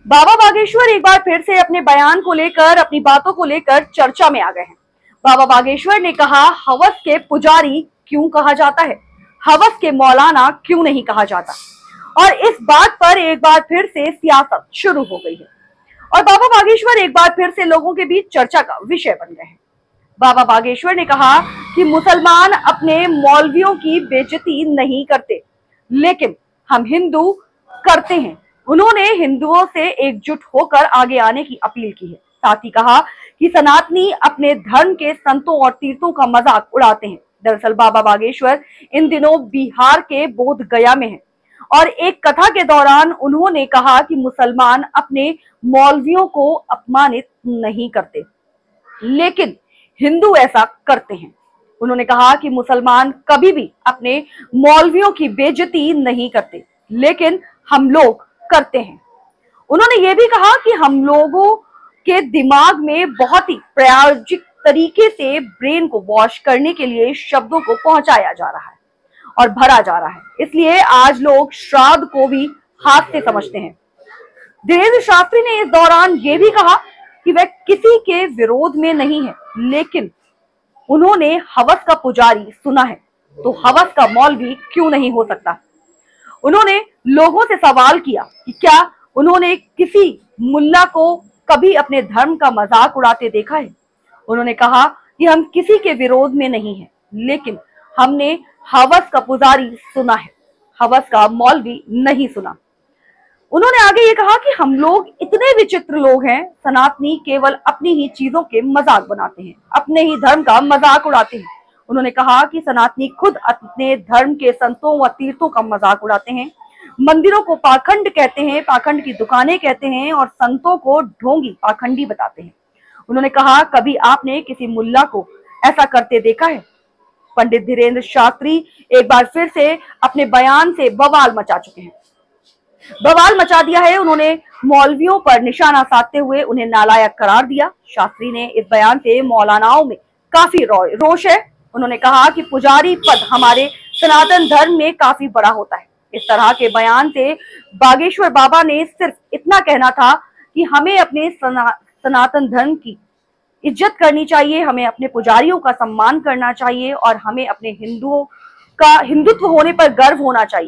बाबा बागेश्वर एक बार फिर से अपने बयान को लेकर, अपनी बातों को लेकर चर्चा में आ गए हैं। बाबा बागेश्वर ने कहा, हवस के पुजारी क्यों कहा जाता है, हवस के मौलाना क्यों नहीं कहा जाता। और इस बात पर एक बार फिर से सियासत शुरू हो गई है और बाबा बागेश्वर एक बार फिर से लोगों के बीच चर्चा का विषय बन गए हैं। बाबा बागेश्वर ने कहा कि मुसलमान अपने मौलवियों की बेइज्जती नहीं करते, लेकिन हम हिंदू करते हैं। उन्होंने हिंदुओं से एकजुट होकर आगे आने की अपील की है। साथ ही कहा कि सनातनी अपने धर्म के संतों और तीर्थों का मजाक उड़ाते हैं। दरअसल बाबा बागेश्वर इन दिनों बिहार के बोध गया में हैं और एक कथा के दौरान उन्होंने कहा कि मुसलमान अपने मौलवियों को अपमानित नहीं करते, लेकिन हिंदू ऐसा करते हैं। उन्होंने कहा कि मुसलमान कभी भी अपने मौलवियों की बेइज्जती नहीं करते, लेकिन हम लोग करते हैं। उन्होंने ये भी कहा कि हम लोगों के दिमाग में बहुत ही प्रायोगिक तरीके से ब्रेन को वॉश करने के लिए शब्दों को पहुंचाया जा रहा है और भरा जा रहा है, इसलिए आज लोग श्राद्ध को भी हाथ से समझते हैं। धीरेन्द्र शास्त्री ने इस दौरान ये भी कहा कि वह किसी के विरोध में नहीं है, लेकिन उन्होंने हवस का पुजारी सुना है, तो हवस का मौलवी क्यों नहीं हो सकता। उन्होंने लोगों से सवाल किया कि क्या उन्होंने किसी मुल्ला को कभी अपने धर्म का मजाक उड़ाते देखा है। उन्होंने कहा कि हम किसी के विरोध में नहीं हैं, लेकिन हमने हवस का पुजारी सुना है, हवस का मौलवी नहीं सुना। उन्होंने आगे ये कहा कि हम लोग इतने विचित्र लोग हैं, सनातनी केवल अपनी ही चीजों के मजाक बनाते हैं, अपने ही धर्म का मजाक उड़ाते हैं। उन्होंने कहा कि सनातनी खुद अपने धर्म के संतों व तीर्थों का मजाक उड़ाते हैं, मंदिरों को पाखंड कहते हैं, पाखंड की दुकानें कहते हैं और संतों को ढोंगी पाखंडी बताते हैं। उन्होंने कहा, कभी आपने किसी मुल्ला को ऐसा करते देखा है। पंडित धीरेन्द्र शास्त्री एक बार फिर से अपने बयान से बवाल मचा चुके हैं, बवाल मचा दिया है। उन्होंने मौलवियों पर निशाना साधते हुए उन्हें नालायक करार दिया। शास्त्री ने इस बयान से मौलानाओं में काफी रोष है। उन्होंने कहा कि पुजारी पद हमारे सनातन धर्म में काफी बड़ा होता है। इस तरह के बयान से बागेश्वर बाबा ने सिर्फ इतना कहना था कि हमें अपने सनातन धर्म की इज्जत करनी चाहिए, हमें अपने पुजारियों का सम्मान करना चाहिए और हमें अपने हिंदुओं का हिंदुत्व होने पर गर्व होना चाहिए।